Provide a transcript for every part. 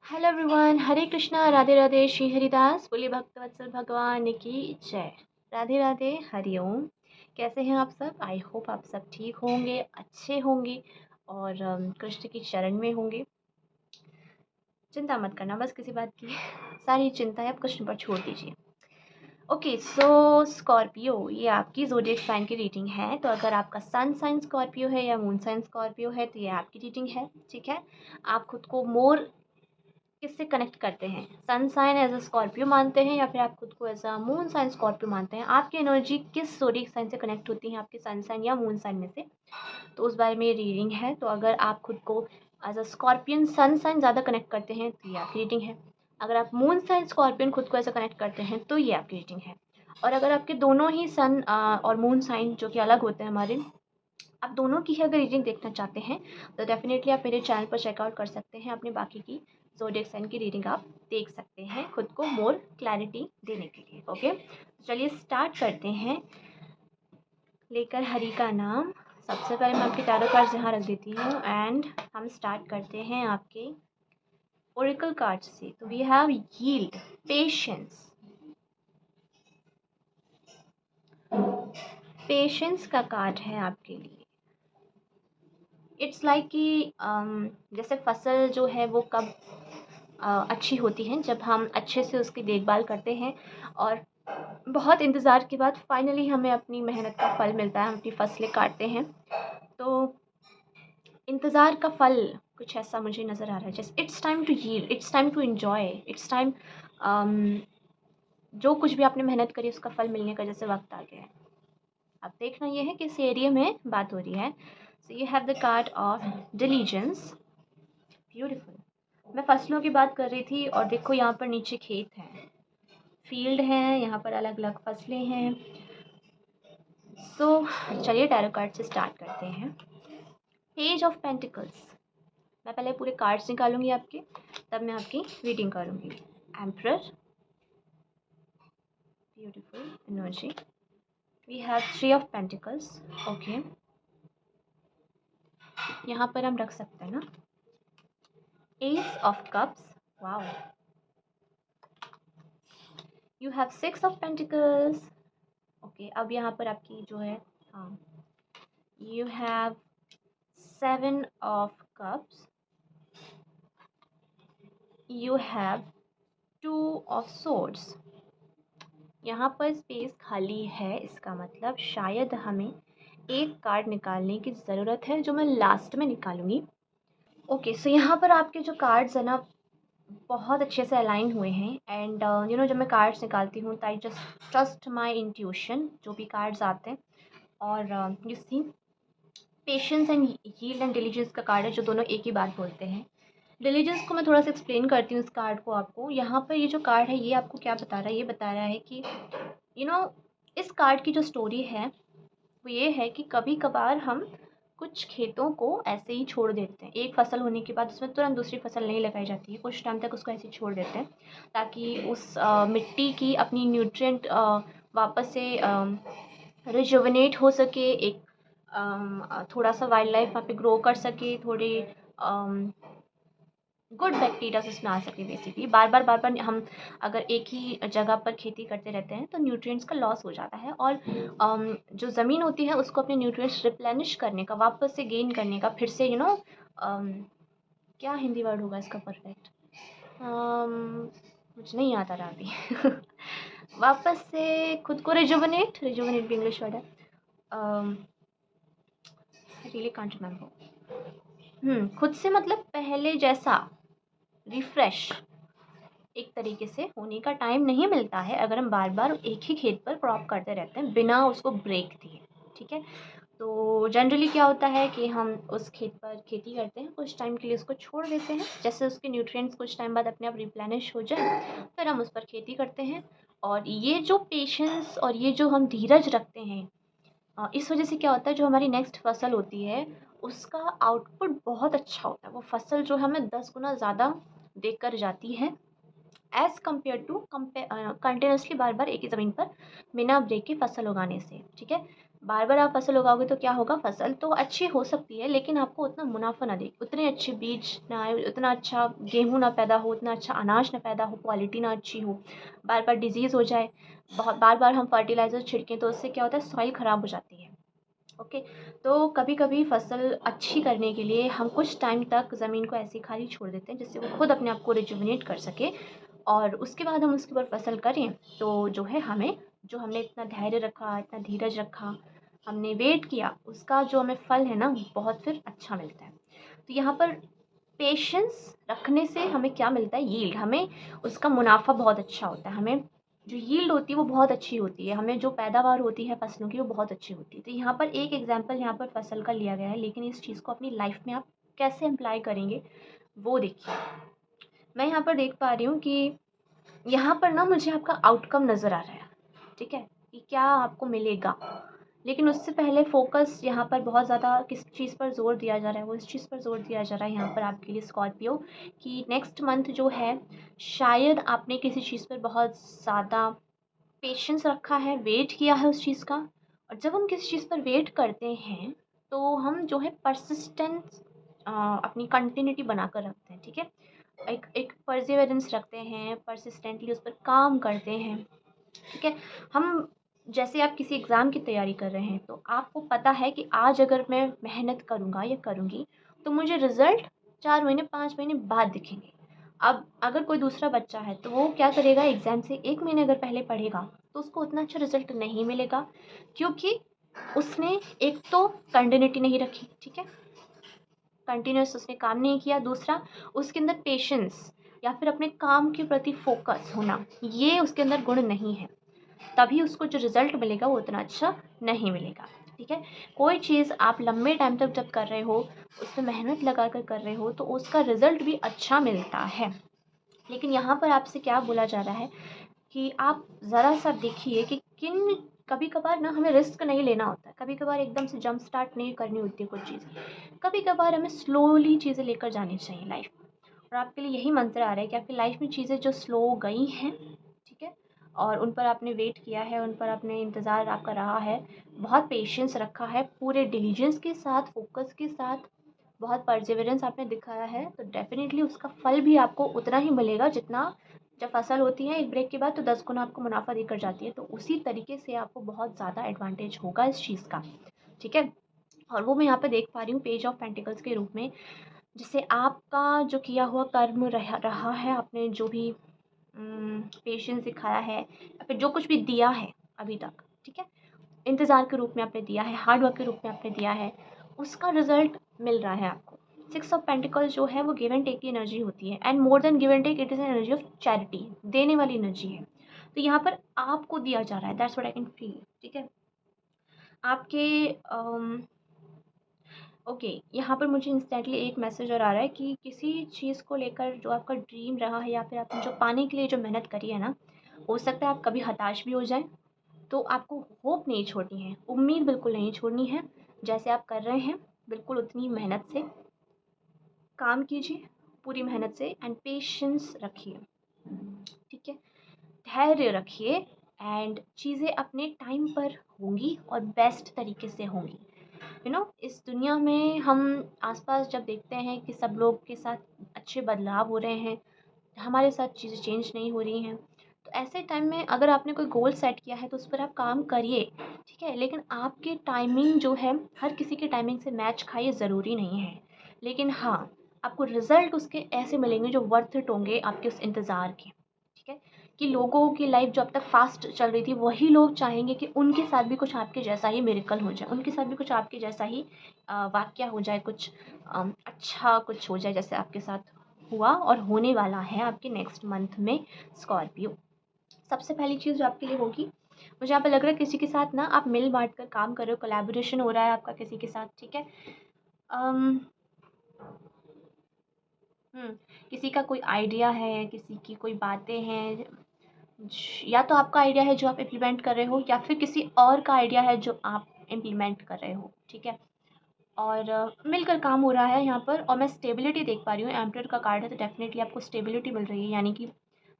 Hello everyone, हरे कृष्णा, राधे राधे, श्री हरिदास, बोलिए भक्तवत्सल भगवान की जय। राधे राधे, हरिओम। कैसे हैं आप सब? आई होप आप सब ठीक होंगे, अच्छे होंगे और कृष्ण की शरण में होंगे। चिंता मत करना बस किसी बात की, सारी चिंताएं आप कृष्ण पर छोड़ दीजिए। ओके, सो स्कॉर्पियो, ये आपकी ज़ोडिएक साइन की रीडिंग है। तो अगर आपका सन साइन स्कॉर्पियो है या मून साइन स्कॉर्पियो है तो ये आपकी रीडिंग है। ठीक है, आप खुद को मोर किससे कनेक्ट करते हैं? Sun sign as a Scorpio मानते हैं या फिर आप खुद को as a moon sign Scorpio मानते हैं? आपकी एनर्जी किस ज़ोडिएक साइन से कनेक्ट होती है, आपके सन साइन या मून साइन में से? तो उस बारे में ये रीडिंग है। तो अगर आप खुद को as a Scorpion sun sign ज़्यादा कनेक्ट करते हैं तो ये आपकी रीडिंग है। अगर आप मून साइन स्कॉर्पियन खुद को ऐसा कनेक्ट करते हैं तो ये आपकी रीडिंग है। और अगर आपके दोनों ही सन और मून साइन जो कि अलग होते हैं हमारे, आप दोनों की ही अगर रीडिंग देखना चाहते हैं तो डेफिनेटली आप मेरे चैनल पर चेकआउट कर सकते हैं। अपने बाकी की ज़ोडिएक साइन की रीडिंग आप देख सकते हैं खुद को मोर क्लैरिटी देने के लिए। ओके, चलिए स्टार्ट करते हैं। लेकर हरि का नाम। सबसे पहले मैं आपके टैरो कार्ड्स यहाँ रख देती हूँ एंड हम स्टार्ट करते हैं आपके ओरेकल कार्ड से। तो we have yield, patience. Patience का कार्ड है आपके लिए। इट्स लाइक कि जैसे फसल जो है वो कब अच्छी होती है, जब हम अच्छे से उसकी देखभाल करते हैं और बहुत इंतज़ार के बाद फाइनली हमें अपनी मेहनत का फल मिलता है, हम अपनी फसलें काटते हैं। तो इंतज़ार का फल कुछ ऐसा मुझे नज़र आ रहा है, जैसे it's time to yield, it's time to enjoy, it's time जो कुछ भी आपने मेहनत करी उसका फल मिलने का जैसे वक्त आ गया है। अब देखना ये है किस एरिया में बात हो रही है। So you have the card of diligence. Beautiful. मैं फसलों की बात कर रही थी और देखो यहाँ पर नीचे खेत हैं, फील्ड हैं, यहाँ पर अलग अलग फसलें हैं। सो चलिए टैरो कार्ड से स्टार्ट करते हैं। Page of pentacles. मैं पहले पूरे कार्ड्स निकालूंगी आपके, तब मैं आपकी रीडिंग करूंगी। Emperor, beautiful energy. We have three of pentacles. Okay, यहाँ पर हम रख सकते हैं ना ace of cups. Wow, you have six of pentacles. Okay, अब यहाँ पर आपकी जो है, हाँ, you have seven of cups, you have two of swords. यहाँ पर स्पेस खाली है, इसका मतलब शायद हमें एक कार्ड निकालने की ज़रूरत है, जो मैं लास्ट में निकालूंगी। ओके, सो यहाँ पर आपके जो कार्ड्स हैं ना बहुत अच्छे से अलाइन हुए हैं एंड जब मैं कार्ड्स निकालती हूँ तो I just trust my intuition, जो भी कार्ड्स आते हैं। और you see, patience and yield and diligence का कार्ड है, जो दोनों एक ही बात बोलते हैं। डिलीजेंस को मैं थोड़ा सा एक्सप्लेन करती हूँ इस कार्ड को आपको। यहाँ पर ये जो कार्ड है ये आपको क्या बता रहा है? ये बता रहा है कि इस कार्ड की जो स्टोरी है वो ये है कि कभी कभार हम कुछ खेतों को ऐसे ही छोड़ देते हैं। एक फसल होने के बाद उसमें तुरंत दूसरी फसल नहीं लगाई जाती है, कुछ टाइम तक उसको ऐसे ही छोड़ देते हैं ताकि उस मिट्टी की अपनी न्यूट्रिएंट वापस से रिजुवनेट हो सके, एक थोड़ा सा वाइल्ड लाइफ वहाँ पे ग्रो कर सके, थोड़ी गुड बैक्टीरिया उसमें आ सके। बेसिकली बार बार हम अगर एक ही जगह पर खेती करते रहते हैं तो न्यूट्रिएंट्स का लॉस हो जाता है और जो ज़मीन होती है उसको अपने न्यूट्रिएंट्स रिप्लेनिश करने का, वापस से गेन करने का, फिर से क्या हिंदी वर्ड होगा इसका परफेक्ट, मुझे नहीं आता रहा अभी वापस से खुद को रिजुवनेट भी इंग्लिश वर्ड है। Really can't remember. खुद से मतलब पहले जैसा रिफ्रेश एक तरीके से होने का टाइम नहीं मिलता है अगर हम बार बार एक ही खेत पर क्रॉप करते रहते हैं बिना उसको ब्रेक दिए। ठीक है, तो जनरली क्या होता है कि हम उस खेत पर खेती करते हैं, कुछ टाइम के लिए उसको छोड़ देते हैं, जैसे उसके न्यूट्रिएंट्स कुछ टाइम बाद अपने आप रिप्लेनिश हो जाए, फिर हम उस पर खेती करते हैं। और ये जो पेशेंस और ये जो हम धीरज रखते हैं, इस वजह से क्या होता है, जो हमारी नेक्स्ट फसल होती है उसका आउटपुट बहुत अच्छा होता है। वो फसल जो हमें 10 गुना ज़्यादा देकर जाती है एज़ कम्पेयर टू कंटिन्यूसली बार बार एक ही ज़मीन पर बिना ब्रेक के फसल उगाने से। ठीक है, बार बार आप फसल उगाओगे तो क्या होगा, फसल तो अच्छी हो सकती है लेकिन आपको उतना मुनाफा ना दे, उतने अच्छे बीज ना आए, उतना अच्छा गेहूँ ना पैदा हो, उतना अच्छा अनाज ना पैदा हो, क्वालिटी ना अच्छी हो, बार बार डिजीज़ हो जाए, बहुत बार बार हम फर्टिलाइज़र छिड़कें तो उससे क्या होता है, सॉइल ख़राब हो जाती है। ओके। तो कभी कभी फसल अच्छी करने के लिए हम कुछ टाइम तक ज़मीन को ऐसी खाली छोड़ देते हैं जिससे वो खुद अपने आप को रिजुविनेट कर सके, और उसके बाद हम उसके ऊपर फसल करें तो जो है हमें, जो हमने इतना धैर्य रखा, इतना धीरज रखा, हमने वेट किया, उसका जो हमें फल है ना बहुत फिर अच्छा मिलता है। तो यहाँ पर पेशेंस रखने से हमें क्या मिलता है, यील्ड, हमें उसका मुनाफा बहुत अच्छा होता है, हमें जो यील्ड होती है वो बहुत अच्छी होती है, हमें जो पैदावार होती है फसलों की वो बहुत अच्छी होती है। तो यहाँ पर एक एग्जांपल यहाँ पर फसल का लिया गया है, लेकिन इस चीज़ को अपनी लाइफ में आप कैसे अप्लाई करेंगे वो देखिए। मैं यहाँ पर देख पा रही हूँ कि यहाँ पर ना मुझे आपका आउटकम नज़र आ रहा है, ठीक है, कि क्या आपको मिलेगा। लेकिन उससे पहले फ़ोकस यहाँ पर बहुत ज़्यादा किस चीज़ पर ज़ोर दिया जा रहा है, वो इस चीज़ पर ज़ोर दिया जा रहा है यहाँ पर आपके लिए स्कॉर्पियो, कि नेक्स्ट मंथ जो है शायद आपने किसी चीज़ पर बहुत ज़्यादा पेशेंस रखा है, वेट किया है उस चीज़ का। और जब हम किसी चीज़ पर वेट करते हैं तो हम जो है परसिस्टेंस, अपनी कंटिन्यूटी बनाकर रखते हैं, ठीक है। एक एक परसिवरेंस रखते हैं, परसिस्टेंटली उस पर काम करते हैं, ठीक है। हम, जैसे आप किसी एग्ज़ाम की तैयारी कर रहे हैं तो आपको पता है कि आज अगर मैं मेहनत करूँगा या करूँगी तो मुझे रिज़ल्ट 4 महीने 5 महीने बाद दिखेंगे। अब अगर कोई दूसरा बच्चा है तो वो क्या करेगा, एग्ज़ाम से 1 महीने अगर पहले पढ़ेगा तो उसको उतना अच्छा रिज़ल्ट नहीं मिलेगा, क्योंकि उसने एक तो कंटिन्यूटी नहीं रखी, ठीक है, कंटिन्यूअस उसने काम नहीं किया। दूसरा, उसके अंदर पेशेंस या फिर अपने काम के प्रति फ़ोकस होना, ये उसके अंदर गुण नहीं है। तभी उसको जो रिज़ल्ट मिलेगा वो उतना अच्छा नहीं मिलेगा, ठीक है। कोई चीज़ आप लंबे टाइम तक जब कर रहे हो, उसमें मेहनत लगा कर कर रहे हो तो उसका रिज़ल्ट भी अच्छा मिलता है। लेकिन यहाँ पर आपसे क्या बोला जा रहा है कि आप ज़रा-सा देखिए कि किन, कभी-कभार ना हमें रिस्क नहीं लेना होता है, कभी-कभार एकदम से जंप स्टार्ट नहीं करनी होती है कुछ चीज़ें। कभी-कभार हमें स्लोली चीज़ें लेकर जानी चाहिए लाइफ़ में। और आपके लिए यही मंत्र आ रहा है कि आपकी लाइफ़ में चीज़ें जो स्लो गई हैं, ठीक है, और उन पर आपने वेट किया है, उन पर आपने इंतज़ार आपका रहा है, बहुत पेशेंस रखा है, पूरे डिलिजेंस के साथ, फ़ोकस के साथ, बहुत परसेवरेंस आपने दिखाया है, तो डेफ़िनेटली उसका फल भी आपको उतना ही मिलेगा जितना, जब फसल होती है एक ब्रेक के बाद तो 10 गुना आपको मुनाफ़ा देकर जाती है, तो उसी तरीके से आपको बहुत ज़्यादा एडवांटेज होगा इस चीज़ का, ठीक है। और वो मैं यहाँ पे देख पा रही हूँ पेज ऑफ पेंटिकल्स के रूप में, जिससे आपका जो किया हुआ कर्म रहा है, आपने जो भी पेशेंस दिखाया है या फिर जो कुछ भी दिया है अभी तक, ठीक है, इंतज़ार के रूप में आपने दिया है, हार्ड वर्क के रूप में आपने दिया है, उसका रिज़ल्ट मिल रहा है आपको। 6 ऑफ पेंटिकल्स जो है वो गिव एंड टेक की एनर्जी होती है, and more than give and take, it is an energy of charity, देने वाली एनर्जी है। तो यहाँ पर आपको दिया जा रहा है, that's what I can feel, ठीक है। आपके ओके, यहाँ पर मुझे इंस्टेंटली एक मैसेज और आ रहा है कि किसी चीज़ को लेकर जो आपका ड्रीम रहा है या फिर आपने जो पाने के लिए जो मेहनत करी है ना, हो सकता है आप कभी हताश भी हो जाएँ, तो आपको होप नहीं छोड़नी है, उम्मीद बिल्कुल नहीं छोड़नी है। जैसे आप कर रहे हैं, बिल्कुल उतनी मेहनत से काम कीजिए, पूरी मेहनत से, एंड पेशेंस रखिए, ठीक है? धैर्य रखिए, एंड चीज़ें अपने टाइम पर होंगी और बेस्ट तरीके से होंगी। इस दुनिया में हम आस-पास जब देखते हैं कि सब लोग के साथ अच्छे बदलाव हो रहे हैं, हमारे साथ चीज़ें चेंज नहीं हो रही हैं, तो ऐसे टाइम में अगर आपने कोई गोल सेट किया है तो उस पर आप काम करिए, ठीक है? लेकिन आपकी टाइमिंग जो है हर किसी की टाइमिंग से मैच खाए ज़रूरी नहीं है। लेकिन हाँ, आपको रिज़ल्ट उसके ऐसे मिलेंगे जो वर्थ इट होंगे आपके उस इंतज़ार के, ठीक है? कि लोगों की लाइफ़ जो अब तक फ़ास्ट चल रही थी, वही लोग चाहेंगे कि उनके साथ भी कुछ आपके जैसा ही मिरेकल हो जाए, उनके साथ भी कुछ आपके जैसा ही वाक़या हो जाए, कुछ अच्छा कुछ हो जाए जैसे आपके साथ हुआ और होने वाला है आपके नेक्स्ट मंथ में, स्कॉर्पियो। सबसे पहली चीज़ जो आपके लिए होगी, मुझे यहाँ पे लग रहा है किसी के साथ ना आप मिल बाँट कर काम कर रहे हो, कोलैबोरेशन हो रहा है आपका किसी के साथ, ठीक है? अम, हुँ, किसी का कोई आइडिया है, किसी की कोई बातें हैं, या तो आपका आइडिया है जो आप इम्प्लीमेंट कर रहे हो या फिर किसी और का आइडिया है जो आप इम्प्लीमेंट कर रहे हो, ठीक है? और मिलकर काम हो रहा है यहाँ पर, और मैं स्टेबिलिटी देख पा रही हूँ, एम्परर का कार्ड है तो डेफ़िनेटली आपको स्टेबिलिटी मिल रही है, यानी कि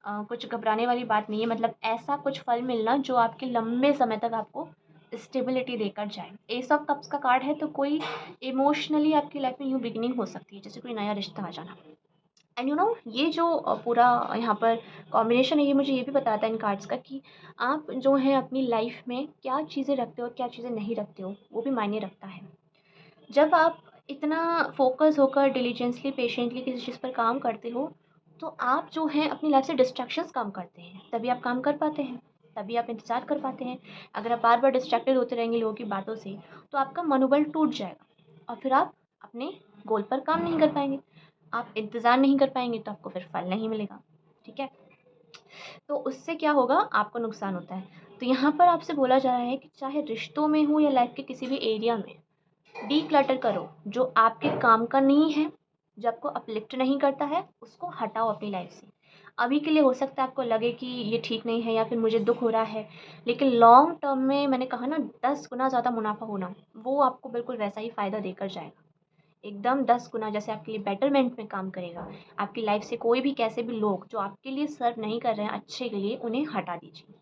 कुछ घबराने वाली बात नहीं है, मतलब ऐसा कुछ फल मिलना जो आपके लंबे समय तक आपको स्टेबिलिटी देकर जाए। एस ऑफ कप्स का कार्ड है तो कोई इमोशनली आपकी लाइफ में न्यू बिगिनिंग हो सकती है, जैसे कोई नया रिश्ता आ जाना। एंड यू नो ये जो पूरा यहाँ पर कॉम्बिनेशन है, ये मुझे ये भी बताता है इन कार्ड्स का कि आप जो है अपनी लाइफ में क्या चीज़ें रखते हो और क्या चीज़ें नहीं रखते हो, वो भी मायने रखता है। जब आप इतना फोकस होकर डिलीजेंसली पेशेंटली किसी चीज़ पर काम करते हो, तो आप जो है अपनी लाइफ से डिस्ट्रैक्शंस कम करते हैं, तभी आप काम कर पाते हैं, तभी आप इंतज़ार कर पाते हैं। अगर आप बार बार डिस्ट्रैक्टेड होते रहेंगे लोगों की बातों से, तो आपका मनोबल टूट जाएगा और फिर आप अपने गोल पर काम नहीं कर पाएंगे। आप इंतज़ार नहीं कर पाएंगे तो आपको फिर फल नहीं मिलेगा। ठीक है, तो उससे क्या होगा, आपको नुकसान होता है। तो यहाँ पर आपसे बोला जा रहा है कि चाहे रिश्तों में हो या लाइफ के किसी भी एरिया में, डीक्लटर करो। जो आपके काम का नहीं है, जो आपको अपलिफ्ट नहीं करता है, उसको हटाओ अपनी लाइफ से। अभी के लिए हो सकता है आपको लगे कि ये ठीक नहीं है या फिर मुझे दुख हो रहा है, लेकिन लॉन्ग टर्म में मैंने कहा ना 10 गुना ज़्यादा मुनाफा होना, वो आपको बिल्कुल वैसा ही फ़ायदा देकर जाएगा। एकदम 10 गुना जैसे आपके लिए बेटरमेंट में काम करेगा। आपकी लाइफ से कोई भी कैसे भी लोग जो आपके लिए सर्व नहीं कर रहे हैं अच्छे के लिए, उन्हें हटा दीजिए।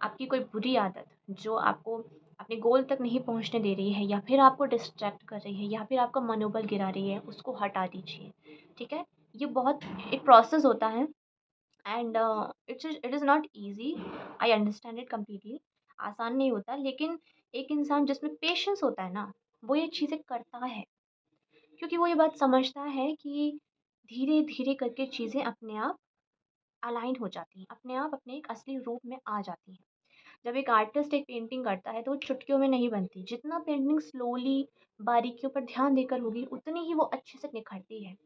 आपकी कोई बुरी आदत जो आपको अपने गोल तक नहीं पहुंचने दे रही है, या फिर आपको डिस्ट्रैक्ट कर रही है, या फिर आपका मनोबल गिरा रही है, उसको हटा दीजिए। ठीक है, ये बहुत एक प्रोसेस होता है। And it is not easy, I understand it completely. आसान नहीं होता, लेकिन एक इंसान जिसमें पेशेंस होता है ना, वो ये चीज़ें करता है, क्योंकि वो ये बात समझता है कि धीरे धीरे करके चीज़ें अपने आप अलाइन हो जाती हैं, अपने आप अपने एक असली रूप में आ जाती हैं। जब एक आर्टिस्ट एक पेंटिंग करता है तो वो चुटकियों में नहीं बनती। जितना पेंटिंग स्लोली बारीकियों पर ध्यान देकर होगी, उतनी ही वो अच्छे से निखरती है।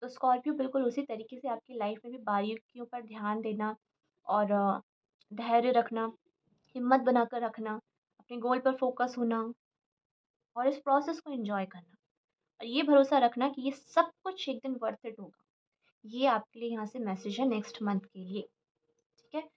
तो स्कॉर्पियो बिल्कुल उसी तरीके से आपकी लाइफ में भी बारीकियों पर ध्यान देना और धैर्य रखना, हिम्मत बनाकर रखना, अपने गोल पर फोकस होना और इस प्रोसेस को एंजॉय करना, और ये भरोसा रखना कि ये सब कुछ एक दिन वर्थ इट होगा। ये आपके लिए यहाँ से मैसेज है नेक्स्ट मंथ के लिए। ठीक है,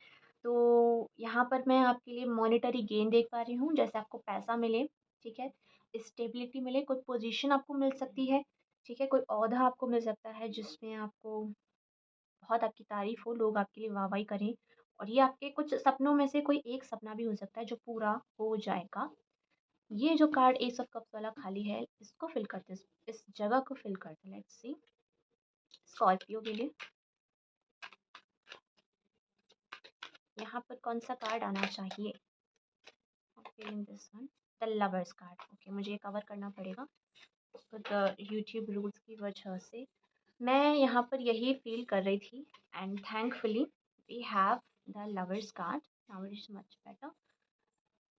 तो यहाँ पर मैं आपके लिए मॉनेटरी गेन देख पा रही हूँ, जैसे आपको पैसा मिले। ठीक है, स्टेबिलिटी मिले, कोई पोजीशन आपको मिल सकती है। ठीक है, कोई ओहदा आपको मिल सकता है जिसमें आपको बहुत आपकी तारीफ हो, लोग आपके लिए वाहवाही करें, और ये आपके कुछ सपनों में से कोई एक सपना भी हो सकता है जो पूरा हो जाएगा। ये जो कार्ड एस ऑफ कप्स वाला खाली है, इसको फिल करते, इस जगह को फिल करते। लेट्स सी स्कॉर्पियो के लिए यहाँ पर कौन सा कार्ड आना चाहिए। This one, the lovers card. Okay, मुझे ये कवर करना पड़ेगा तो द यूट्यूब रूल्स की वजह से। मैं यहाँ पर यही फील कर रही थी, and thankfully we have the lovers card. Now it is much better.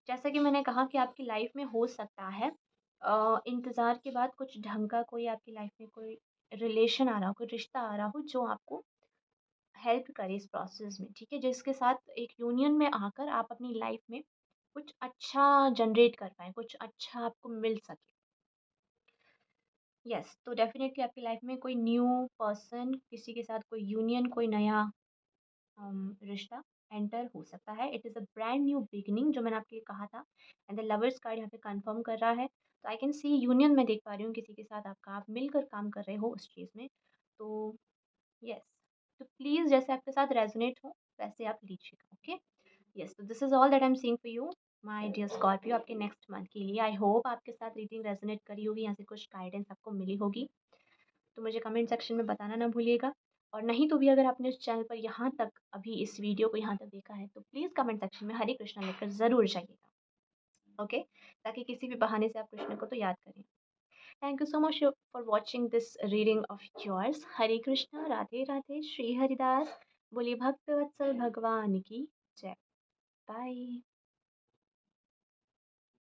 जैसा कि मैंने कहा कि आपकी लाइफ में हो सकता है इंतज़ार के बाद कुछ ढंग का कोई आपकी लाइफ में कोई रिलेशन आ रहा हो, कोई रिश्ता आ रहा हो जो आपको हेल्प करे इस प्रोसेस में। ठीक है, जिसके साथ एक यूनियन में आकर आप अपनी लाइफ में कुछ अच्छा जनरेट कर पाएँ, कुछ अच्छा आपको मिल सके। यस, तो डेफ़िनेटली आपकी लाइफ में कोई न्यू पर्सन, किसी के साथ कोई यूनियन, कोई नया रिश्ता एंटर हो सकता है। It is a brand new beginning, जो मैंने आपके लिए कहा था। एंड द लवर्स कार्ड यहाँ पे कंफर्म कर रहा है। तो आई कैन सी यूनियन में देख पा रही हूँ किसी के साथ आपका, आप मिलकर काम कर रहे हो उस चीज़ में। तो यस, तो प्लीज़ जैसे आपके साथ रेजोनेट हो वैसे आप लीजिएगा। ओके, यस, तो this is all that I am seeing for you my dear Scorpio, आपके नेक्स्ट मंथ के लिए। आई होप आपके साथ रीडिंग रेजोनेट करी होगी, यहाँ से कुछ गाइडेंस आपको मिली होगी। तो मुझे कमेंट सेक्शन में बताना ना भूलिएगा। और नहीं तो भी अगर आपने इस चैनल पर यहाँ तक अभी इस वीडियो को यहाँ तक देखा है, तो प्लीज़ कमेंट सेक्शन में हरे कृष्णा लिखकर ज़रूर जाइएगा। ओके, ताकि किसी भी बहाने से आप कृष्ण को तो याद करें। Thank you so much for watching this reading of yours. Hare Krishna, Radhe Radhe, Shri Haridas. बोलिए भक्त वत्सल भगवान की जय। बाय।